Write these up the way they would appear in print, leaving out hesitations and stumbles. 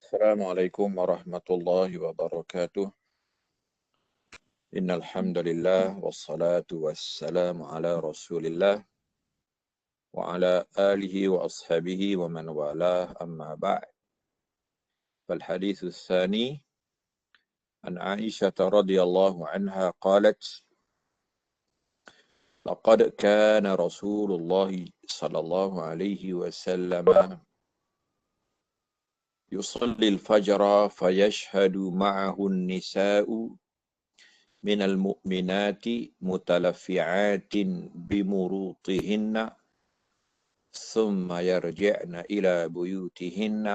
Assalamualaikum warahmatullahi wabarakatuh. Innal hamdalillah wassalatu wassalamu ala Rasulillah wa ala alihi wa ashabihi wa man walah amma ba'd. Fal haditsus tsani an Aisyah radhiyallahu anha qalat laqad kana Rasulullah sallallahu alaihi wasallam yusalli al-fajra fayashhadu ma'ahu an-nisa'u من المؤمنات متلفعات بمروطهن ثم يرجعن إلى بيوتهن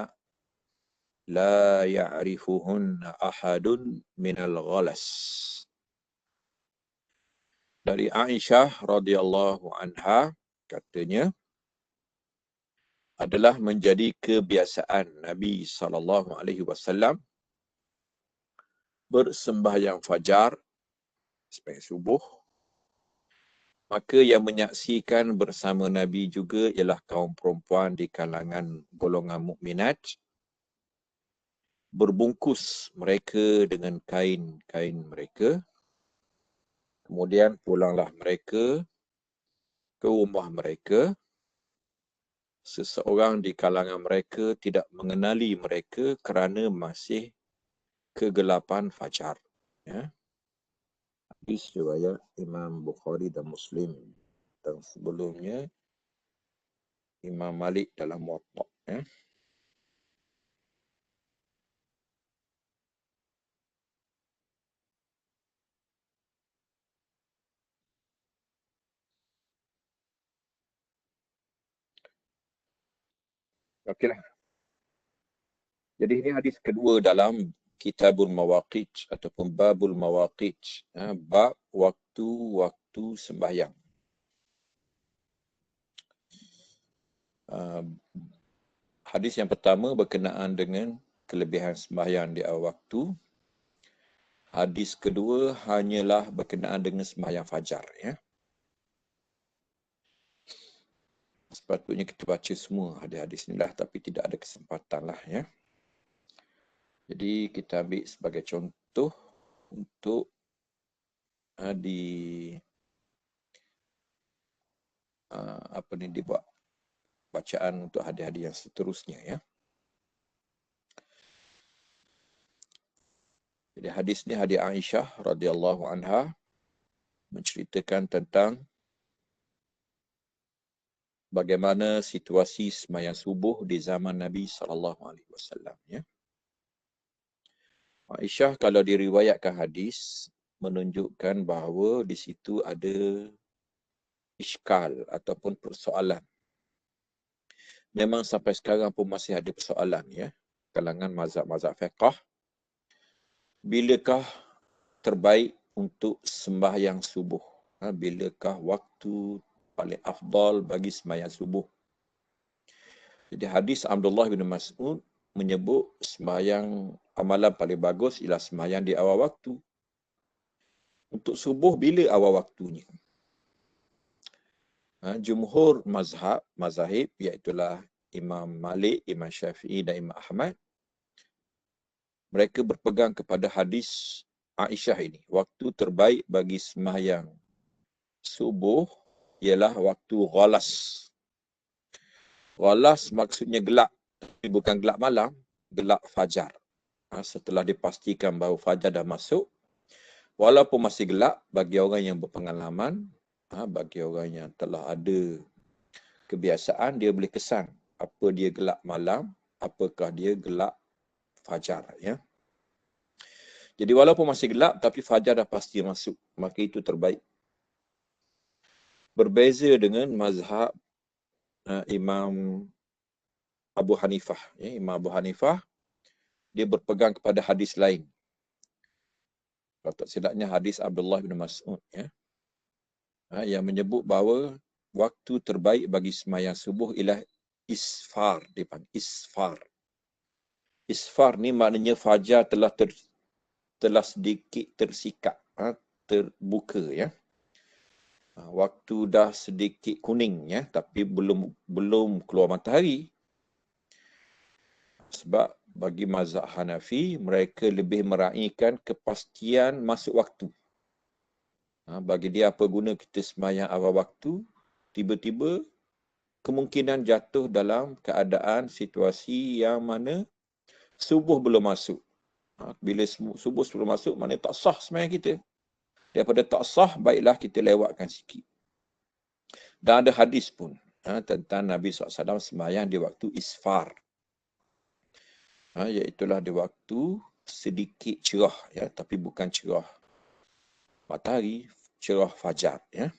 لا يعرفهن أحد من الغلس. Dari Aisyah radhiyallahu anha katanya adalah menjadi kebiasaan Nabi SAW bersembahyang fajar sembahyang subuh, maka yang menyaksikan bersama Nabi juga ialah kaum perempuan di kalangan golongan mukminat, berbungkus mereka dengan kain-kain mereka, kemudian pulanglah mereka ke rumah mereka. Seseorang di kalangan mereka tidak mengenali mereka kerana masih kegelapan fajar. Ya. Hadis riwayat Imam Bukhari dan Muslim, dan sebelumnya Imam Malik dalam Muwatta. Ya. Okeylah. Jadi ini hadis kedua dalam Kitabul Mawaqit ataupun Babul Mawaqit. Bab waktu-waktu sembahyang. Hadis yang pertama berkenaan dengan kelebihan sembahyang di awal waktu. Hadis kedua hanyalah berkenaan dengan sembahyang fajar. Ya. Sepatutnya kita baca semua hadis-hadis ni lah, tapi tidak ada kesempatan lah. Ya. Jadi kita ambil sebagai contoh untuk dibuat bacaan untuk hadis-hadis yang seterusnya. Ya. Jadi hadis ni hadis Aisyah radhiyallahu anha menceritakan tentang bagaimana situasi sembahyang subuh di zaman Nabi SAW. Ya. Aisyah kalau diriwayatkan hadis menunjukkan bahawa di situ ada iskal ataupun persoalan. Memang sampai sekarang pun masih ada persoalan, ya, kalangan mazhab-mazhab fiqh. Bilakah terbaik untuk sembahyang subuh? Bilakah waktu paling afdal bagi sembahyang subuh? Jadi hadis Abdullah bin Mas'ud menyebut sembahyang amalan paling bagus ialah sembahyang di awal waktu. Untuk subuh bila awal waktunya? Jumhur mazahib iaitulah Imam Malik, Imam Syafi'i dan Imam Ahmad, mereka berpegang kepada hadis Aisyah ini. Waktu terbaik bagi sembahyang subuh ialah waktu ghalas. Ghalas maksudnya gelap, tapi bukan gelap malam, gelap fajar. Setelah dipastikan bahawa fajar dah masuk, walaupun masih gelap, bagi orang yang berpengalaman, bagi orang yang telah ada kebiasaan, dia boleh kesan apa dia gelap malam, apakah dia gelap fajar. Ya. Jadi walaupun masih gelap, tapi fajar dah pasti masuk, maka itu terbaik. Berbeza dengan mazhab Imam Abu Hanifah. Ya, Imam Abu Hanifah, dia berpegang kepada hadis lain. Kalau tak silapnya hadis Abdullah bin Mas'ud. Ya. Yang menyebut bahawa waktu terbaik bagi sembahyang subuh ialah isfar. Dipanggil isfar. Isfar ni maknanya fajar telah sedikit tersikat, terbuka. Ya. Waktu dah sedikit kuning, ya, tapi belum keluar matahari. Sebab Bagi mazhab Hanafi, mereka lebih meraihkan kepastian masuk waktu. Bagi dia apa guna kita sembahyang awal waktu, tiba-tiba kemungkinan jatuh dalam keadaan situasi yang mana subuh belum masuk. Bila subuh belum masuk, mana tak sah sembahyang kita. Daripada tak sah, baiklah kita lewatkan sikit. Dan ada hadis pun tentang Nabi SAW sembahyang di waktu isfar. Iaitulah di waktu sedikit cerah, ya, tapi bukan cerah matahari, cerah fajar. Ya.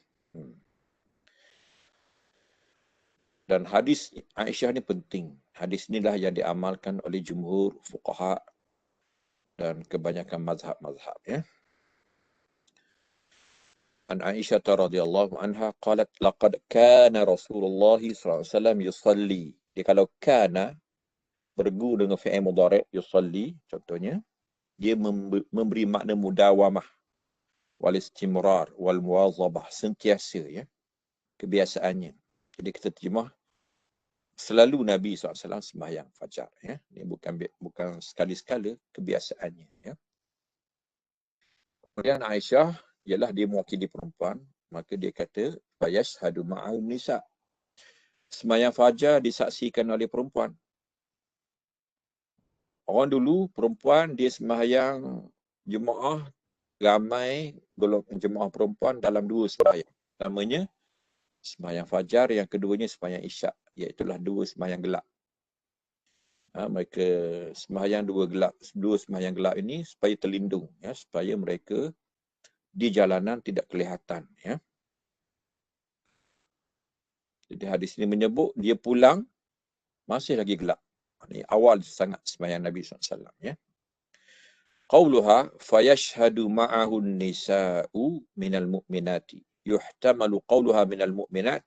Dan hadis Aisyah ni penting. Hadis inilah yang diamalkan oleh jumhur fuqaha dan kebanyakan mazhab-mazhab. Ya. An Aisyah radhiyallahu anha qalat laqad kana Rasulullah sallallahu alaihi wasallam yusalli. Dia kalau kana bergu dengan fi'il mudhari' yusalli contohnya, dia memberi makna mudawamah wal istimrar wal muwazabah, sentiasa, ya, kebiasaannya. Jadi kita terjemah selalu Nabi SAW sembahyang fajar. Ya. Ini bukan sekali-sekala, kebiasaannya. Ya. Kemudian Aisyah, ialah dia mewakili perempuan, maka dia kata, fayashhadu ma'ahum nisa. Sembahyang fajar disaksikan oleh perempuan. Orang dulu, perempuan dia sembahyang jemaah, ramai golongan jemaah perempuan dalam 2 sembahyang. Pertamanya, sembahyang fajar, yang keduanya sembahyang isyak, iaitulah 2 sembahyang gelap. Mereka sembahyang 2 sembahyang gelap ini supaya terlindung, ya, supaya mereka di jalanan tidak kelihatan. Ya. Jadi hadis ini menyebut dia pulang masih lagi gelap. Ini awal sangat sembahyang Nabi SAW. Ya. Qauluha fayashhadu ma'ahu nisa'u minal mu'minati. Yuhtamalu qauluha minal mu'minat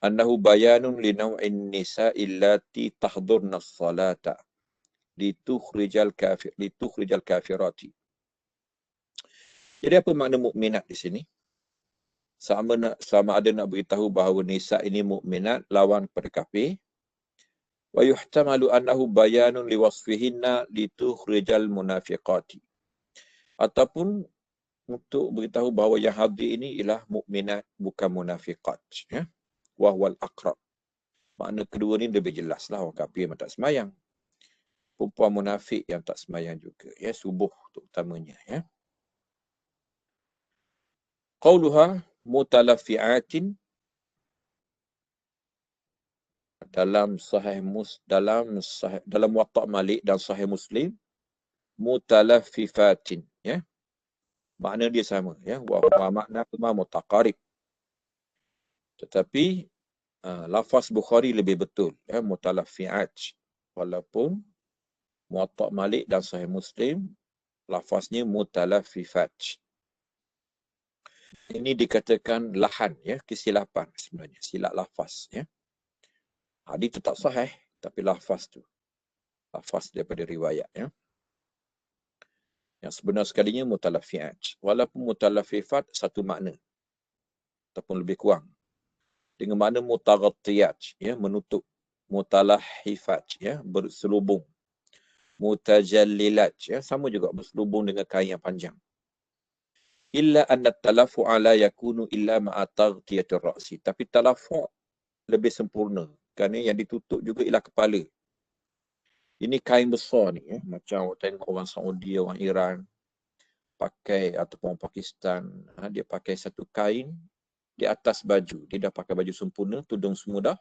annahu bayanun li naw'in nisa'i allati tahdurna as-salata litukhrijal kafirati. Jadi apa makna mukminat di sini? Sama ada nak beritahu bahawa nisa ini mukminat lawan kepada kafir. Wa yuhtamalu annahu bayanun liwasfihinna litukhrijal munafiqati. Ataupun untuk beritahu bahawa yang hadir ini ialah mukminat, bukan munafiqat. Ya? Wahwal aqrab. Makna kedua ni lebih jelaslah, orang kafir yang tak semayang. Perempuan munafik yang tak semayang juga. Ya, subuh terutamanya. Ya. Qauluha mutalafi'atin, dalam Muwatta' Malik dan Sahih Muslim, mutalaffifatin, ya. Makna dia sama, ya. Wa makna kuma mutaqarib. Tetapi lafaz Bukhari lebih betul, ya, mutalaffi'at. Walaupun Muwatta' Malik dan Sahih Muslim lafaznya mutalaffifat. Ini dikatakan lahan, ya, kesilapan sebenarnya, silap lafaz, ya. Hadis tetap sahih, tapi lafaz tu, lafaz daripada riwayat, ya. Yang sebenar sekalinya mutalaffi'at. Walaupun mutalaffifat satu makna ataupun lebih kurang. Dengan makna mutaghattiyat, ya, menutup. Mutalahhifat, ya, berselubung. Mutajallilat, ya, sama juga berselubung dengan kain yang panjang. Illa anna talafu'a la yakunu illa ma'a taghtiyatir ra'si. Tapi talafu' lebih sempurna kerana yang ditutup juga ialah kepala. Ini kain besar ni, ya. Macam tengok orang Saudi, orang Iran pakai, ataupun orang Pakistan, dia pakai satu kain di atas baju. Dia dah pakai baju sempurna, tudung semua dah.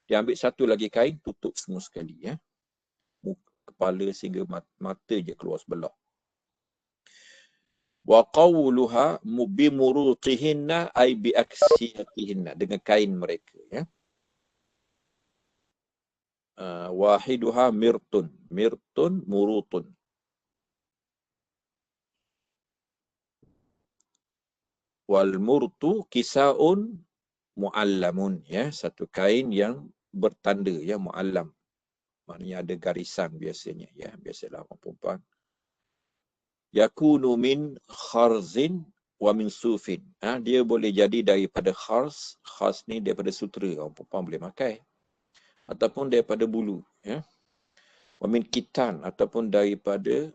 Dia ambil satu lagi kain, tutup semua sekali, ya. Kepala sehingga mata je keluar sebelah. Wa qawluha bimurutihinna ay bi aksiyatihinna, dengan kain mereka, ya. Wahiduha mirtun murutun. Wal murtu kisaun muallamun, ya, satu kain yang bertanda, ya, muallam. Maknanya ada garisan biasanya, ya, biasalah orang perempuan. Yakunu min kharzin wa min sufin. Dia boleh jadi daripada kharz ni daripada sutera, orang perempuan boleh pakai. Ataupun daripada bulu, ya. Wa min kitan ataupun daripada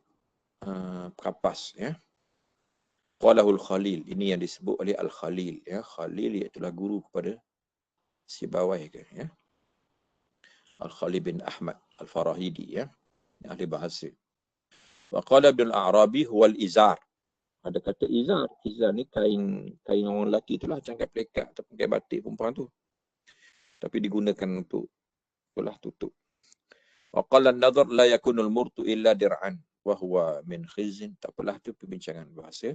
kapas, ya. Qalahul Khalil, ini yang disebut oleh Al-Khalil, ya. Khalil iaitu guru kepada si bawah, ya. Al-Khalil bin Ahmad Al-Farahidi, ya. Ahli bahasa. Wa qala Ibn al-Arabi huwa al-izar. Ada kata izar. Izar ni kain orang lelaki itulah, macam kain pelekat ataupun kain batik perempuan tu. Tapi digunakan untuk itulah tutup. Wa qala an-nadhar la yakunul murtu illa dir'an wa huwa min khizin. Tak apalah, tu perbincangan bahasa.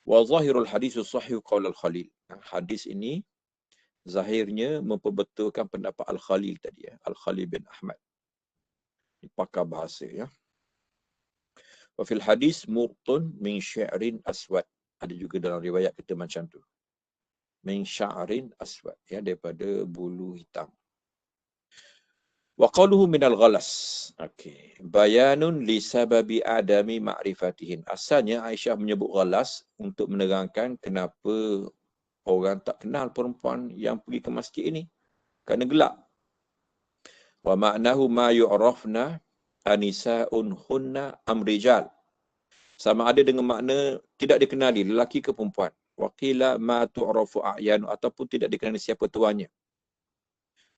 Wa zahirul hadis sahih qaul al-Khalil. Hadis ini zahirnya memperbetulkan pendapat Al-Khalil tadi, ya. Al-Khalil bin Ahmad. Ini pakar bahasa, ya. Wa fil hadis murtun min syi'rin aswad. Ada juga dalam riwayat kita macam tu. Min sya'rin aswad, ya, daripada bulu hitam. Wa qaluhu min al-ghalas. Okey. Bayanun li sababi adami ma'rifatihin. Asalnya Aisyah menyebut ghalas untuk menerangkan kenapa orang tak kenal perempuan yang pergi ke masjid ini. Kerana gelap. Wa ma'nahu ma yu'rafna anisa'un hunna amrijal. Sama ada dengan makna tidak dikenali lelaki ke perempuan. Wa qila ma tu'rafu a'yanu, ataupun tidak dikenali siapa tuannya.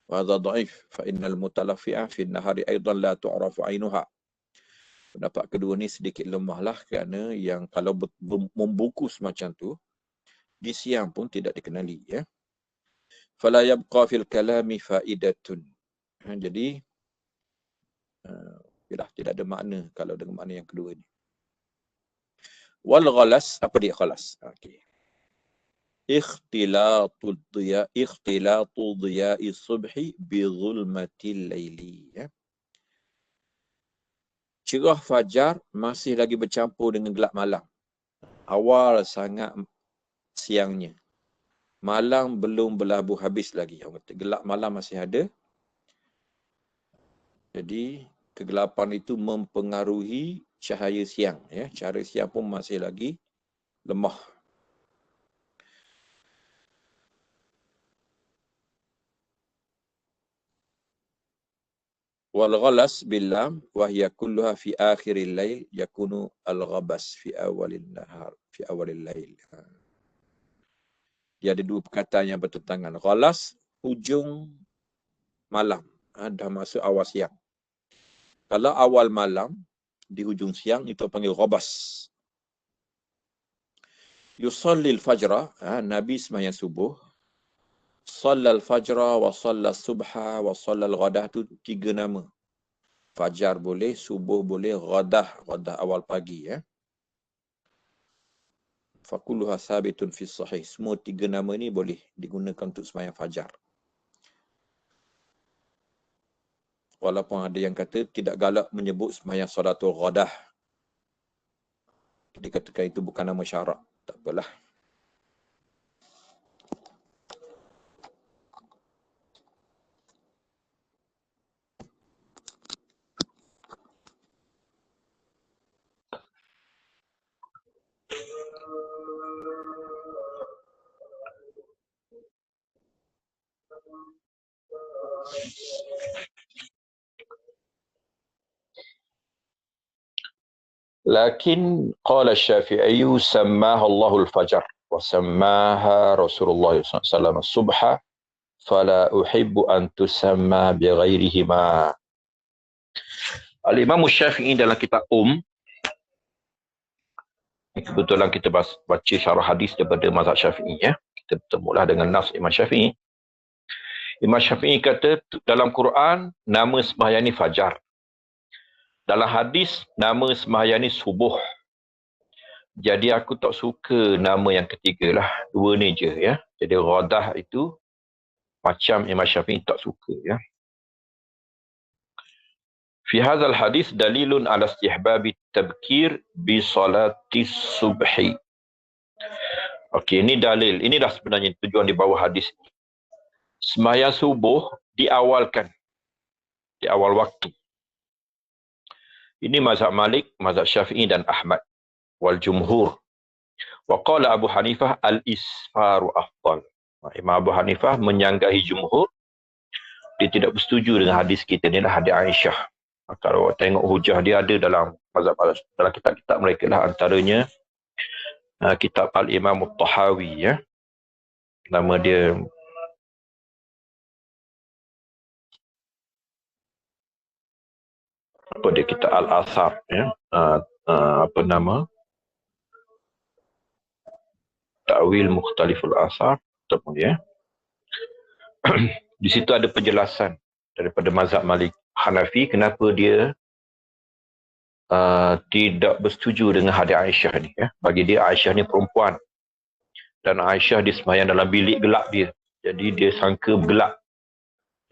Wa hadha dha'if fa innal mutalaffi'a fi an-nahari aidan la tu'rafu 'ainuha. Pendapat kedua ni sedikit lemahlah, kerana yang kalau membungkus macam tu di siang pun tidak dikenali, ya. Fala yabqa fil kalami fa'idatun. Jadi tidak ada makna kalau dengan makna yang kedua ni. Wal ghalas, apa dia ghalas? Okey. Ikhtilatu dhiya'i subhi bi zulmatil laili, ya. Cerah fajar masih lagi bercampur dengan gelap malam. Awal sangat siangnya. Malam belum berlabuh habis lagi. Gelap malam masih ada. Jadi kegelapan itu mempengaruhi cahaya siang, ya. Cahaya siang pun masih lagi lemah. Wal ghalas bil lam wa hiya kulluha fi akhiril lail yakunu al ghabas fi awalin nahar fi awalil lail. Dia ada dua perkataan yang bertentangan. Ghalas hujung malam, dah masuk awal siang. Kalau awal malam di hujung siang itu panggil ghabas. Yusallil fajra, Nabi sembahyang subuh. Sallal fajra wa sallal subha wa sallal ghadah, tu tiga nama. Fajar boleh, subuh boleh, ghadah awal pagi, ya. Fakulluha sabitun fi sahih. Semua tiga nama ni boleh digunakan untuk sembahyang fajar. Walaupun ada yang kata tidak galak menyebut sembahyang salatul ghadah. Dikatakan itu bukan nama syarak. Tak apalah. Lakin qala Syafi'i sammaha Allahul Fajar wa sammaha Rasulullah SAW subha fala uhibbu an tusamma bi ghairihima. Al-Imam Syafi'i dalam kitab kebetulan kita baca syarah hadis daripada mazhab Syafi'i, ya. Kita bertemulah dengan nas Imam Syafi'i. Imam Syafi'i kata dalam Quran nama sembahyang ni fajar. Dalam hadis, nama sembahyang ni subuh. Jadi aku tak suka nama yang ketiga lah. Dua ni je, ya. Jadi ghadah itu macam Imam Syafi'i tak suka, ya. Fi hadzal hadis dalilun ala istihbabi tabkir bi salati subhi. Okey, ini dalil. Ini dah sebenarnya tujuan di bawah hadis. Sembahyang subuh diawalkan. Di awal waktu. Ini mazhab Malik, mazhab Syafi'i dan Ahmad wal jumhur. Wa qala Abu Hanifah al-isfaru afdal. Imam Abu Hanifah menyanggahi jumhur. Dia tidak bersetuju dengan hadis kita ni lah, hadis Aisyah. Kalau tengok hujah dia ada dalam mazhab, dalam kitab-kitab mereka lah, antaranya kitab Al-Imam At-Tahawi, ya. Nama dia apa dia, kitab Al-Athar, ya. Apa nama, Ta'wil Mukhtaliful Athar, ataupun dia. Di situ ada penjelasan daripada mazhab Malik Hanafi kenapa dia tidak bersetuju dengan hadis Aisyah ni, ya. Bagi dia Aisyah ni perempuan, dan Aisyah disemayang dalam bilik gelap dia, jadi dia sangka gelap.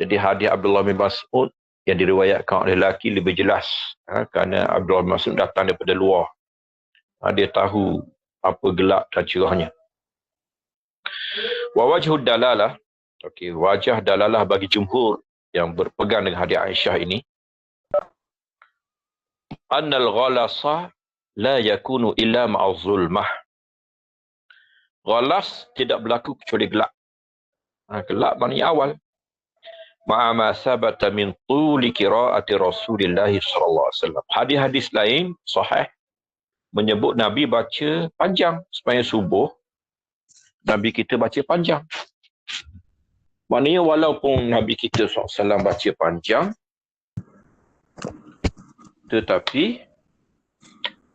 Jadi hadis Abdullah bin Mas'ud yang diriwayatkan oleh lelaki lebih jelas, kerana Abdullah bin Mas'ud datang daripada luar, dia tahu apa gelap dan cerahnya. Wa wajhud dalalah, okey, wajah dalalah bagi jumhur yang berpegang dengan hadis Aisyah ini, annal ghalasa la yakunu illa ma'az zulmah. Ghalas tidak berlaku kecuali gelap. Gelap maknanya awal. Ma'ama sabata min tuli qiraati Rasulillah sallallahu alaihi wasallam. Hadis-hadis lain sahih menyebut Nabi baca panjang sembahyang subuh. Nabi kita baca panjang. Maknanya walaupun Nabi kita SAW baca panjang, tetapi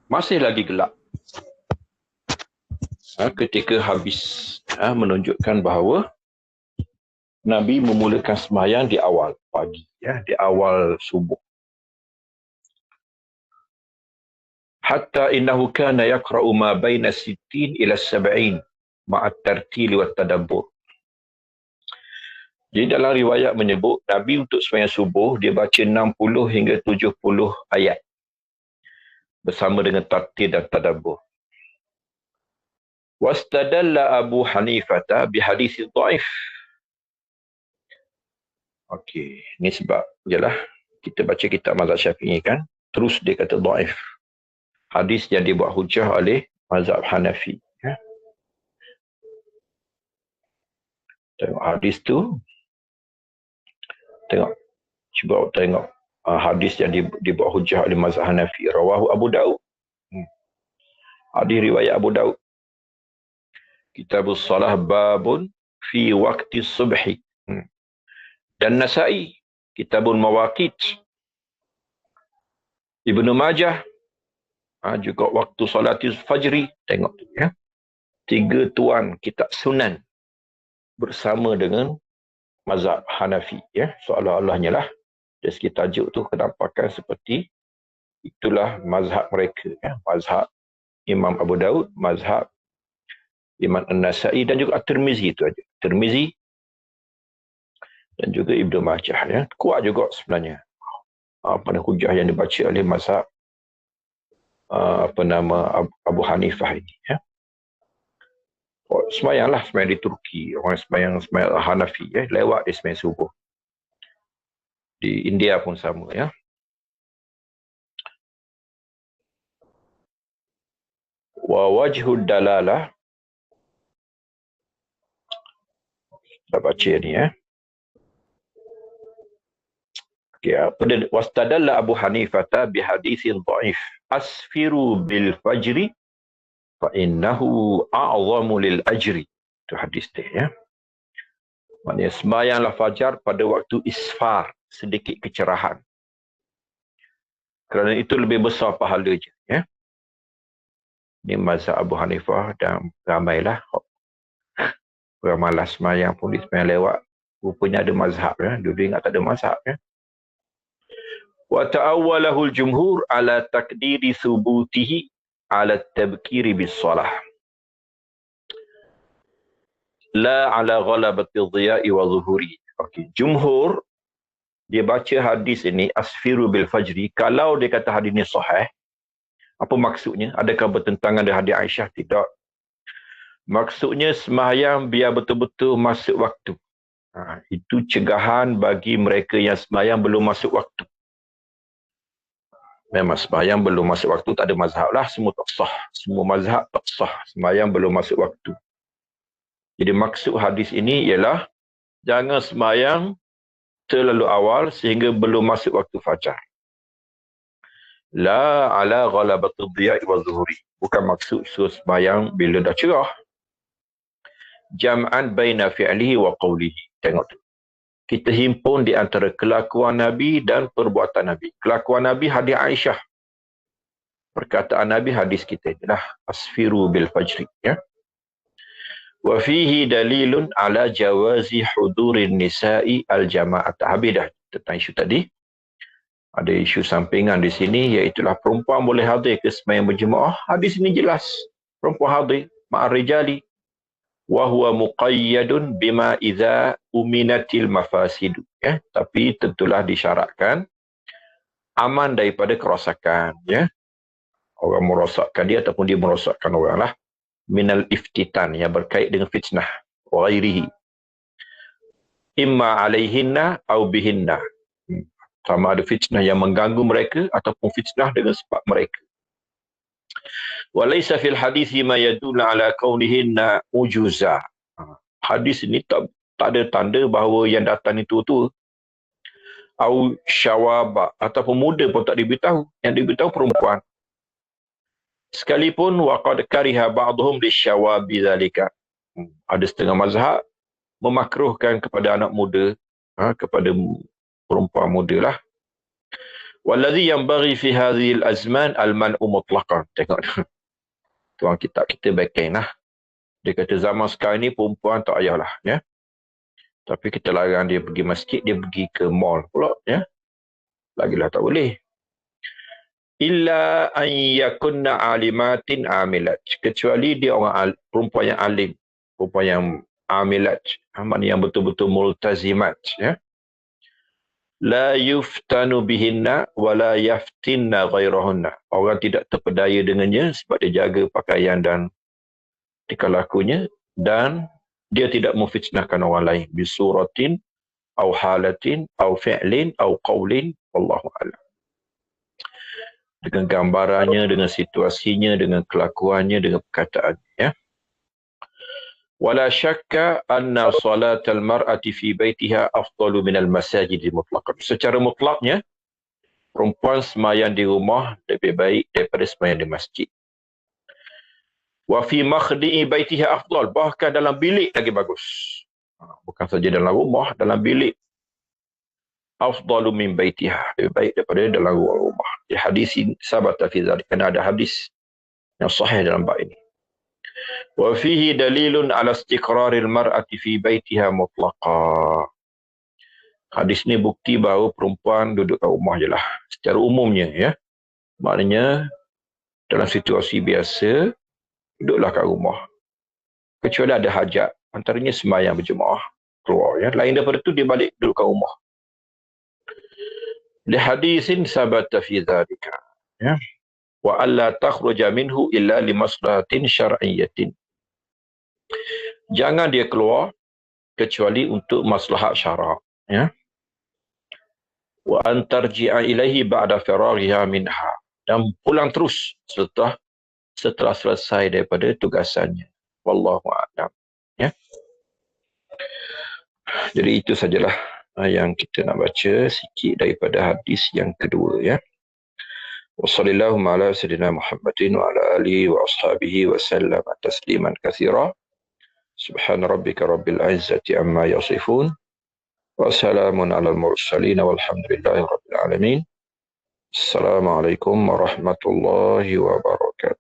masih lagi gelap. Ketika habis, menunjukkan bahawa Nabi memulakan sembahyang di awal pagi, ya, di awal subuh. Hatta innahu kana yaqra'u ma baina 60 ila 70 ma'at tartil wa tadabbur. Jadi dalam riwayat menyebut Nabi untuk sembahyang subuh dia baca 60 hingga 70 ayat bersama dengan tartil dan tadabbur. Wastadalla Abu Hanifah bi hadis dhaif. Okey, ni sebab jelah kita baca kitab mazhab Syafi'i kan, terus dia kata dhaif. Hadis yang dibuat hujah oleh mazhab Hanafi, ya. Tengok hadis tu. Cuba tengok hadis yang dibuat hujah oleh mazhab Hanafi. Rawahu Abu Daud. Hadis riwayat Abu Daud. Kitabus Salah babun fi waqti subhi. Dan Nasa'i, Kitabul Mawaqit. Ibnu Majah, juga waktu salatil fajri. Tengok tu, ya. 3 tuan kitab sunan bersama dengan mazhab Hanafi, ya. Seolah-olahnya lah dari segi tajuk tu kenampakan seperti itulah mazhab mereka, ya. Mazhab Imam Abu Daud, mazhab Imam An-Nasa'i dan juga At-Tirmizi itu aja. Tirmizi dan juga Ibnu Majah, ya. Kuat juga sebenarnya pada hujah yang dibaca oleh mazhab Abu Hanifah ini, ya. Semayanglah semayang di Turki, orang semayang Hanafi, ya, lewat di semayang subuh. Di India pun sama, ya. Wa wajhud dalalah, kita baca ni, ya. Wastadalla Abu Hanifah bi haditsin dhaif asfiru bil fajri fa innahu a'zamu lil ajri. Itu hadis dia, ya. Maknanya sembahyanglah fajar pada waktu isfar, sedikit kecerahan, kerana itu lebih besar pahalanya, ya. Ini mazhab Abu Hanifah dan ramailah orang malas sembahyang pun di sembahyang lewat. Rupanya ada mazhab, ya. Dulu ingat tak ada mazhab, ya. Wa ta'awwalahu al-jumhur ala takdiri thubutihi ala tabkiri bis salah la ala ghalabati dhiya'i wa zuhuri. Okey, jumhur dia baca hadis ini asfiru bil fajri, kalau dia kata hadis ini sahih, apa maksudnya? Adakah bertentangan dengan hadis Aisyah? Tidak. Maksudnya sembahyang biar betul-betul masuk waktu. Itu cegahan bagi mereka yang sembahyang belum masuk waktu. Memang sembahyang belum masuk waktu tak ada mazhab lah, semua tak sah. Semua mazhab tak sah, sembahyang belum masuk waktu. Jadi maksud hadis ini ialah jangan sembahyang terlalu awal sehingga belum masuk waktu fajar. La ala ghalabatul dhiya'i wa zuhuri. Bukan maksud suruh sembahyang bila dah cerah. Jam'an baina fi'lihi wa qawlihi. Tengok tu. Kita himpun di antara kelakuan Nabi dan perbuatan Nabi. Kelakuan Nabi hadis Aisyah. Perkataan Nabi hadis kita inilah asfiru bil fajri. Ya. Wa fihi dalilun ala jawazi hudurin nisa'i al jama'at. Habis dah tentang isu tadi. Ada isu sampingan di sini, iaitulah perempuan boleh hadir ke sembahyang berjemaah. Hadis ini jelas. Perempuan hadir ma'ar rijali. Wa huwa muqayyadun bima idza uminatil mafasidu. Ya, tapi tentulah disyaratkan aman daripada kerosakan. Ya. Orang merosakkan dia ataupun dia merosakkan orang lah. Minal iftitan, yang berkait dengan fitnah. Wa ghairihi. Imma alaihinna au bihinna. Sama ada fitnah yang mengganggu mereka ataupun fitnah dengan sebab mereka. Walaysa fil hadithi ma yadullu ala kaunihinna ujuza. Hadis ini tak ada tanda bahawa yang datang itu tua. Au syawaba, ataupun muda pun tak diberitahu. Yang diberitahu perempuan. Sekalipun waqad kariha ba'dhum lisyawabi zalika. Ada setengah mazhab memakruhkan kepada anak muda, kepada perempuan muda lah. Wallazi yanbaghi fi hadhihi al-azman al-man'u mutlaqan. Tengok tuan kitab kita backend lah. Dia kata zaman sekarang ni perempuan tak payahlah, ya. Tapi kita larang dia pergi masjid, dia pergi ke mall pula, ya. Lagilah tak boleh. Illa an yakunna alimatin amilat. Kecuali dia orang perempuan yang alim, perempuan yang amilat, maknanya yang betul-betul multazimat, ya. La yuftanu bihinna wa la yaftinna ghairahunna. Orang tidak terpedaya dengannya sebab dia jaga pakaian dan tingkah lakunya, dan dia tidak memfitnahkan orang lain bisuratin au halatin au fi'lin au qawlin, wallahu a'lam. Dengan gambarannya, dengan situasinya, dengan kelakuannya, dengan perkataannya, ya. Wala syakka anna salatal mar'ati fi baitiha afdalu minal masajid mutlaqan. Secara mutlaknya, perempuan sembahyang di rumah lebih baik daripada sembahyang di masjid. Wa fi makhdi'i baitiha afdal. Bahkan dalam bilik lagi bagus. Bukan saja dalam rumah, dalam bilik. Afdalu min baitiha. Lebih baik daripada dalam rumah. Di hadis sabata fi dzalik. Kerana ada hadis yang sahih dalam bab ini. Wa fihi dalilun ala istiqraril mar'ati fi baitiha mutlaqa. Hadis ni bukti bahawa perempuan duduk kat rumah je lah. Secara umumnya, ya. Maknanya, dalam situasi biasa, duduklah kat rumah. Kecuali ada hajat. Antaranya sembahyang berjemaah. Keluar, ya. Lain daripada tu, dia balik duduk kat rumah. Li hadisin sabata fi dzalika. Ya. Wa alla takhruja minhu illa li maslahatin syar'iyyatin. Jangan dia keluar kecuali untuk maslahat syarak, ya. Wa an tarji'a ilaihi ba'da faraghiha minha. Dan pulang terus setelah selesai daripada tugasannya. Wallahu a'lam, ya. Jadi itu sajalah yang kita nak baca sikit daripada hadis yang kedua, ya. Wassallallahu ala sayyidina Muhammadin wa ala alihi wa ashabihi wa sallam tasliman katsira. Subhana rabbika rabbil izzati amma yasifun. Wa salamun alal mursalin walhamdulillahi rabbil alamin. Assalamualaikum warahmatullahi wabarakatuh.